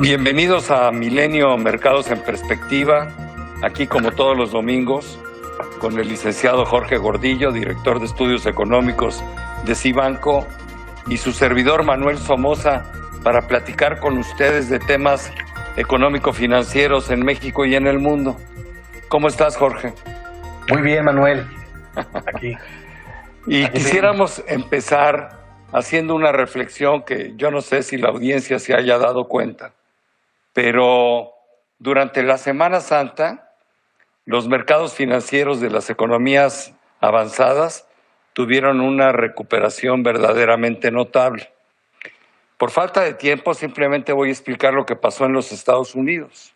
Bienvenidos a Milenio Mercados en Perspectiva, aquí como todos los domingos, con el licenciado Jorge Gordillo, director de Estudios Económicos de Cibanco, y su servidor Manuel Somoza, para platicar con ustedes de temas económico-financieros en México y en el mundo. ¿Cómo estás, Jorge? Muy bien, Manuel. Aquí. Y quisiéramos empezar haciendo una reflexión que yo no sé si la audiencia se haya dado cuenta, pero durante la Semana Santa, los mercados financieros de las economías avanzadas tuvieron una recuperación verdaderamente notable. Por falta de tiempo, simplemente voy a explicar lo que pasó en los Estados Unidos.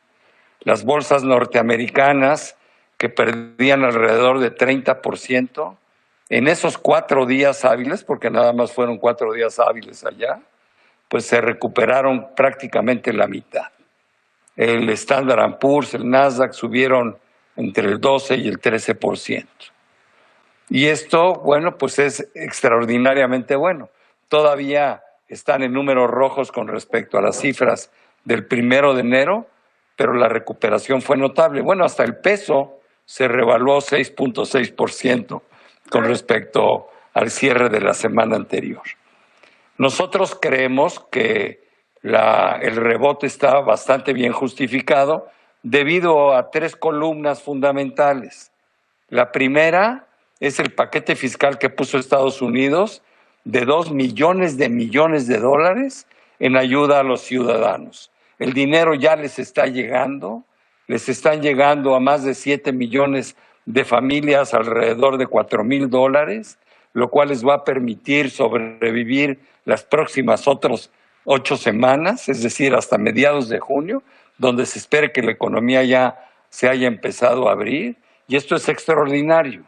Las bolsas norteamericanas, que perdían alrededor de 30%, en esos 4 días hábiles, porque nada más fueron 4 días hábiles allá, pues se recuperaron prácticamente la mitad. El Standard & Poor's, el Nasdaq subieron entre el 12 y el 13%. Y esto, bueno, pues es extraordinariamente bueno. Todavía están en números rojos con respecto a las cifras del 1 de enero, pero la recuperación fue notable. Bueno, hasta el peso se revaluó 6.6% con respecto al cierre de la semana anterior. Nosotros creemos que el rebote está bastante bien justificado debido a 3 columnas fundamentales. La primera es el paquete fiscal que puso Estados Unidos de 2 millones de dólares en ayuda a los ciudadanos. El dinero ya les están llegando a más de 7 millones de familias, alrededor de $4,000, lo cual les va a permitir sobrevivir las próximas otras 8 semanas, es decir, hasta mediados de junio, donde se espera que la economía ya se haya empezado a abrir, y esto es extraordinario.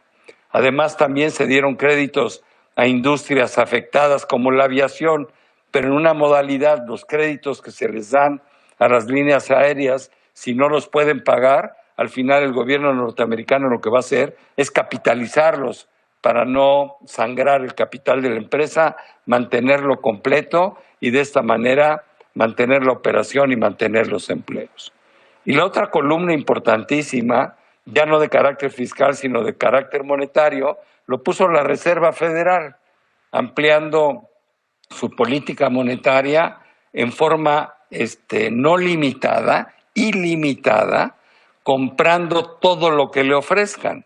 Además, también se dieron créditos a industrias afectadas como la aviación, pero en una modalidad, los créditos que se les dan a las líneas aéreas, si no los pueden pagar, al final el gobierno norteamericano lo que va a hacer es capitalizarlos para no sangrar el capital de la empresa, mantenerlo completo y de esta manera mantener la operación y mantener los empleos. Y la otra columna importantísima, ya no de carácter fiscal, sino de carácter monetario, lo puso la Reserva Federal, ampliando su política monetaria en forma no limitada, ilimitada, comprando todo lo que le ofrezcan.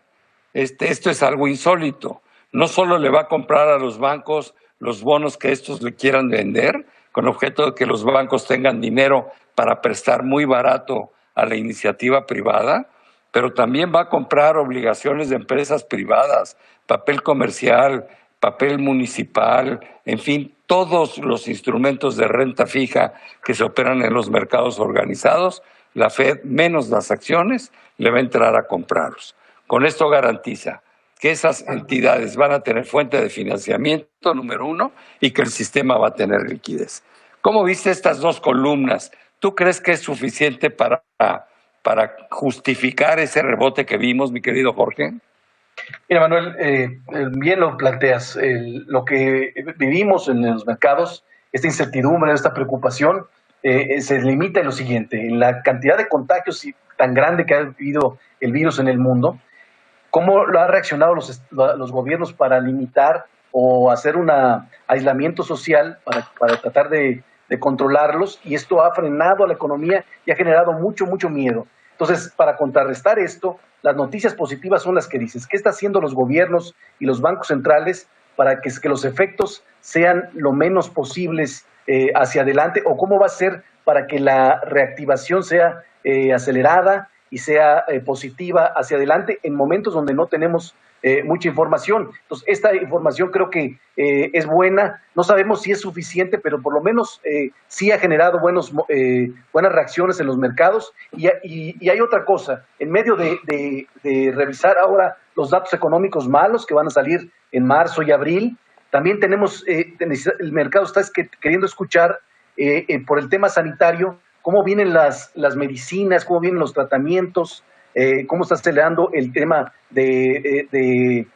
Esto es algo insólito. No solo le va a comprar a los bancos los bonos que estos le quieran vender, con objeto de que los bancos tengan dinero para prestar muy barato a la iniciativa privada, pero también va a comprar obligaciones de empresas privadas, papel comercial, papel municipal, en fin, todos los instrumentos de renta fija que se operan en los mercados organizados, la Fed, menos las acciones, le va a entrar a comprarlos. Con esto garantiza que esas entidades van a tener fuente de financiamiento, número uno, y que el sistema va a tener liquidez. ¿Cómo viste estas 2 columnas? ¿Tú crees que es suficiente para justificar ese rebote que vimos, mi querido Jorge? Mira, Manuel, bien lo planteas. Lo que vivimos en los mercados, esta incertidumbre, esta preocupación, se limita en lo siguiente: en la cantidad de contagios tan grande que ha vivido el virus en el mundo. ¿Cómo lo han reaccionado los gobiernos para limitar o hacer un aislamiento social para tratar de controlarlos? Y esto ha frenado a la economía y ha generado mucho miedo. Entonces, para contrarrestar esto, las noticias positivas son las que dices. ¿Qué están haciendo los gobiernos y los bancos centrales para que los efectos sean lo menos posibles hacia adelante? ¿O cómo va a ser para que la reactivación sea acelerada y sea positiva hacia adelante en momentos donde no tenemos mucha información? Entonces, esta información creo que es buena. No sabemos si es suficiente, pero por lo menos sí ha generado buenas reacciones en los mercados. Y hay otra cosa: en medio de revisar ahora los datos económicos malos que van a salir en marzo y abril, también tenemos, el mercado está queriendo escuchar por el tema sanitario, cómo vienen las medicinas, cómo vienen los tratamientos, cómo está acelerando el tema de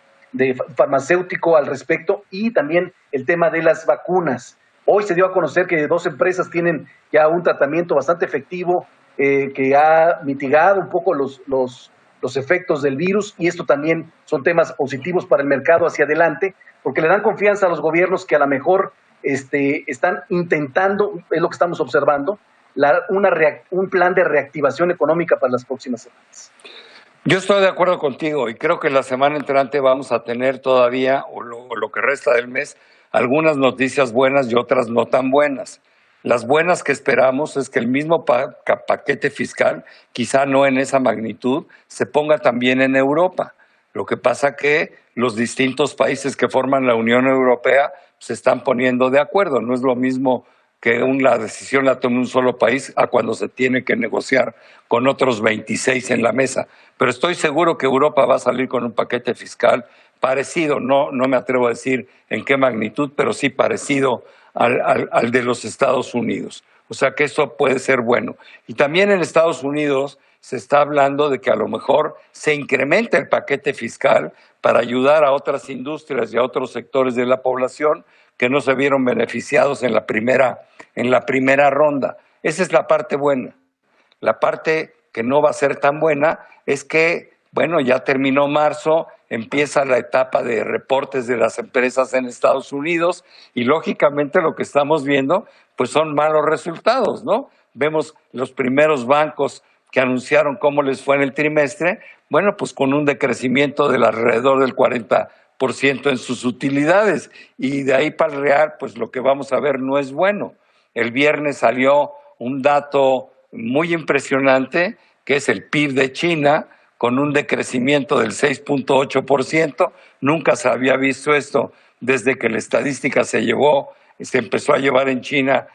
farmacéutico al respecto, y también el tema de las vacunas. Hoy se dio a conocer que 2 empresas tienen ya un tratamiento bastante efectivo que ha mitigado un poco los efectos del virus, y esto también son temas positivos para el mercado hacia adelante, porque le dan confianza a los gobiernos que a lo mejor están intentando, es lo que estamos observando, un plan de reactivación económica para las próximas semanas. Yo estoy de acuerdo contigo y creo que la semana entrante vamos a tener todavía, o lo que resta del mes, algunas noticias buenas y otras no tan buenas. Las buenas que esperamos es que el mismo paquete fiscal, quizá no en esa magnitud, se ponga también en Europa. Lo que pasa que los distintos países que forman la Unión Europea se están poniendo de acuerdo. No es lo mismo que la decisión la tome un solo país a cuando se tiene que negociar con otros 26 en la mesa. Pero estoy seguro que Europa va a salir con un paquete fiscal parecido, no me atrevo a decir en qué magnitud, pero sí parecido al de los Estados Unidos. O sea que eso puede ser bueno. Y también en Estados Unidos se está hablando de que a lo mejor se incrementa el paquete fiscal para ayudar a otras industrias y a otros sectores de la población que no se vieron beneficiados en la primera ronda. Esa es la parte buena. La parte que no va a ser tan buena es que, bueno, ya terminó marzo, empieza la etapa de reportes de las empresas en Estados Unidos y lógicamente lo que estamos viendo pues son malos resultados, ¿no? Vemos los primeros bancos que anunciaron cómo les fue en el trimestre, bueno, pues con un decrecimiento del alrededor del 40% en sus utilidades, y de ahí para el real, pues lo que vamos a ver no es bueno. El viernes salió un dato muy impresionante, que es el PIB de China, con un decrecimiento del 6.8%. Nunca se había visto esto desde que la estadística se empezó a llevar en China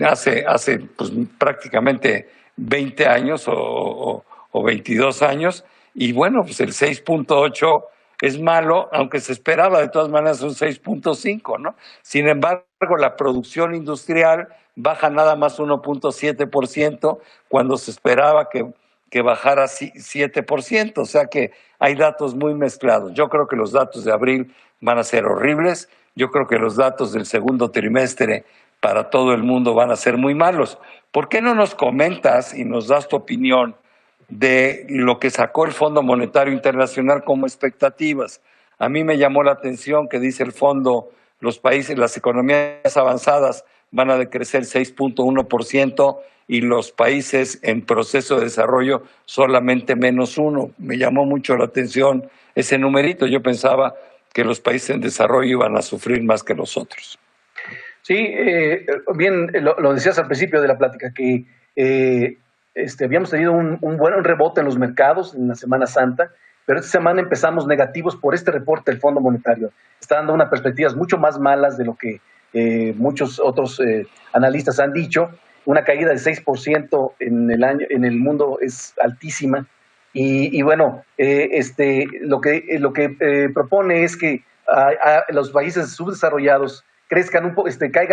hace pues, prácticamente 20 años o 22 años. Y bueno, pues el 6.8 es malo, aunque se esperaba de todas maneras un 6.5, ¿no? Sin embargo, la producción industrial baja nada más 1.7% cuando se esperaba que bajara 7%, o sea que hay datos muy mezclados. Yo creo que los datos de abril van a ser horribles, yo creo que los datos del segundo trimestre para todo el mundo van a ser muy malos. ¿Por qué no nos comentas y nos das tu opinión de lo que sacó el Fondo Monetario Internacional como expectativas? A mí me llamó la atención que dice el fondo, los países, las economías avanzadas van a decrecer 6.1% y los países en proceso de desarrollo solamente -1%. Me llamó mucho la atención ese numerito. Yo pensaba que los países en desarrollo iban a sufrir más que los otros. Sí, bien, lo decías al principio de la plática, que habíamos tenido un buen rebote en los mercados en la Semana Santa, pero esta semana empezamos negativos por este reporte del Fondo Monetario. Está dando unas perspectivas mucho más malas de lo que muchos otros analistas han dicho. Una caída del 6% en el mundo es altísima. Y bueno, lo que propone es que los países subdesarrollados caigan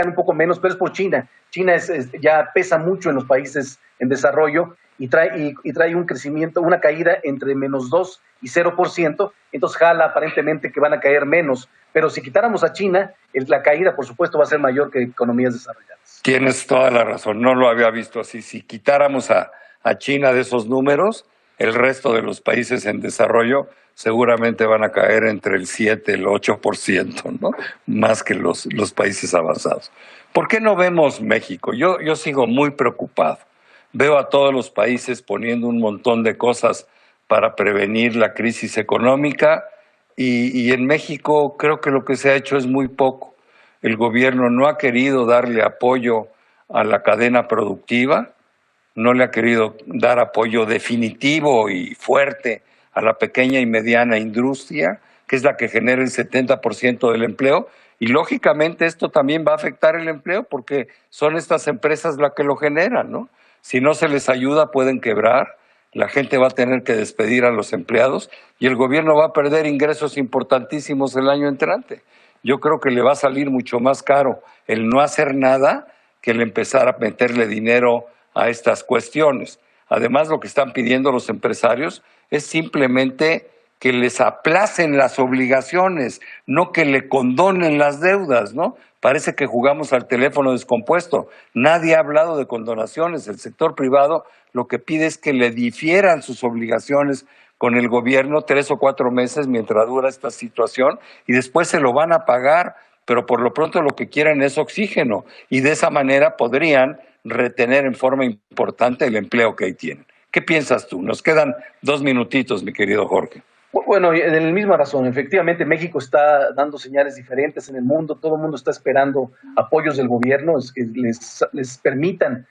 un poco menos, pero es por China. China ya pesa mucho en los países en desarrollo y trae un crecimiento, una caída entre -2 y 0%, entonces jala aparentemente que van a caer menos. Pero si quitáramos a China, la caída, por supuesto, va a ser mayor que economías desarrolladas. Tienes toda la razón, no lo había visto así. Si quitáramos a China de esos números, el resto de los países en desarrollo seguramente van a caer entre el 7 y el 8%, ¿no? Más que los países avanzados. ¿Por qué no vemos México? Yo sigo muy preocupado. Veo a todos los países poniendo un montón de cosas para prevenir la crisis económica y en México creo que lo que se ha hecho es muy poco. El gobierno no ha querido darle apoyo a la cadena productiva, no le ha querido dar apoyo definitivo y fuerte a la pequeña y mediana industria, que es la que genera el 70% del empleo, y lógicamente esto también va a afectar el empleo porque son estas empresas las que lo generan, ¿no? Si no se les ayuda pueden quebrar, la gente va a tener que despedir a los empleados y el gobierno va a perder ingresos importantísimos el año entrante. Yo creo que le va a salir mucho más caro el no hacer nada que el empezar a meterle dinero a estas cuestiones. Además, lo que están pidiendo los empresarios es simplemente que les aplacen las obligaciones, no que le condonen las deudas, ¿no? parece que jugamos al teléfono descompuesto. Nadie ha hablado de condonaciones. El sector privado lo que pide es que le difieran sus obligaciones con el gobierno 3 o 4 meses mientras dura esta situación y después se lo van a pagar, pero por lo pronto lo que quieren es oxígeno y de esa manera podrían retener en forma importante el empleo que ahí tienen. ¿Qué piensas tú? Nos quedan 2 minutitos, mi querido Jorge. Bueno, en la misma razón, efectivamente México está dando señales diferentes en el mundo, todo el mundo está esperando apoyos del gobierno, es que les permitan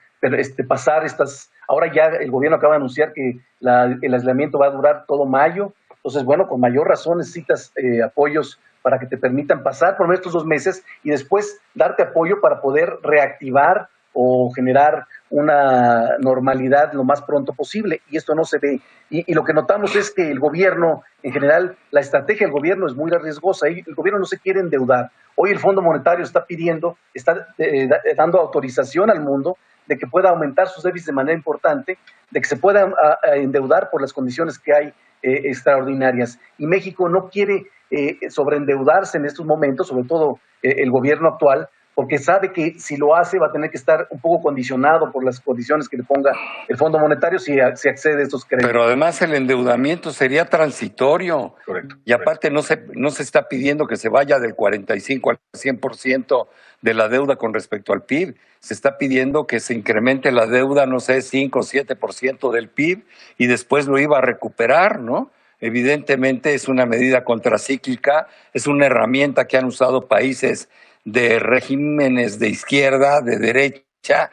pasar estas. Ahora ya el gobierno acaba de anunciar que el aislamiento va a durar todo mayo, entonces bueno, con mayor razón necesitas apoyos para que te permitan pasar por estos 2 meses y después darte apoyo para poder reactivar o generar una normalidad lo más pronto posible, y esto no se ve. Y lo que notamos es que el gobierno, en general, la estrategia del gobierno es muy riesgosa, y el gobierno no se quiere endeudar. Hoy el Fondo Monetario está dando autorización al mundo de que pueda aumentar sus déficits de manera importante, de que se pueda endeudar por las condiciones que hay extraordinarias. Y México no quiere sobreendeudarse en estos momentos, sobre todo el gobierno actual, porque sabe que si lo hace va a tener que estar un poco condicionado por las condiciones que le ponga el Fondo Monetario si accede a estos créditos. Pero además el endeudamiento sería transitorio. Correcto. Y aparte no se está pidiendo que se vaya del 45 al 100% de la deuda con respecto al PIB. Se está pidiendo que se incremente la deuda, no sé, 5 o 7% del PIB y después lo iba a recuperar, ¿no? Evidentemente es una medida contracíclica, es una herramienta que han usado países de regímenes de izquierda, de derecha.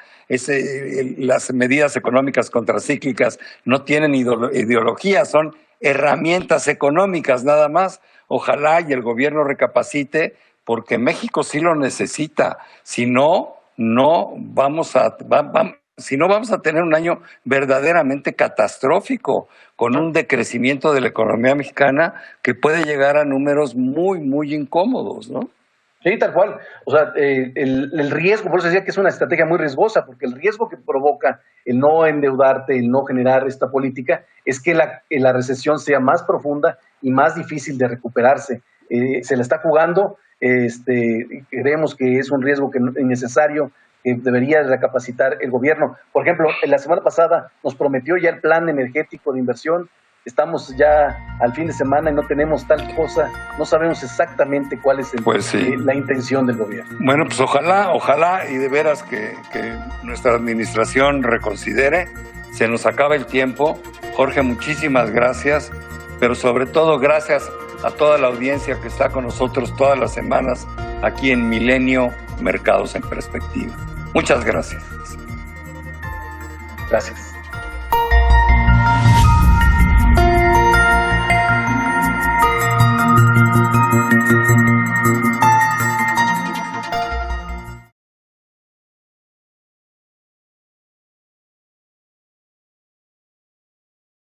Las medidas económicas contracíclicas no tienen ideología, son herramientas económicas nada más. Ojalá y el gobierno recapacite, porque México sí lo necesita. Si no, vamos a tener un año verdaderamente catastrófico, con un decrecimiento de la economía mexicana que puede llegar a números muy, muy incómodos, ¿no? Sí, tal cual. O sea, el riesgo, por eso decía que es una estrategia muy riesgosa, porque el riesgo que provoca el no endeudarte, el no generar esta política, es que la recesión sea más profunda y más difícil de recuperarse. Se la está jugando, creemos que es un riesgo innecesario, que debería recapacitar el gobierno. Por ejemplo, la semana pasada nos prometió ya el plan energético de inversión. Estamos ya al fin de semana y no tenemos tal cosa, no sabemos exactamente cuál es la intención del gobierno. Bueno, pues ojalá y de veras que nuestra administración reconsidere. Se nos acaba el tiempo. Jorge, muchísimas gracias, pero sobre todo gracias a toda la audiencia que está con nosotros todas las semanas aquí en Milenio Mercados en Perspectiva. Muchas gracias. Gracias.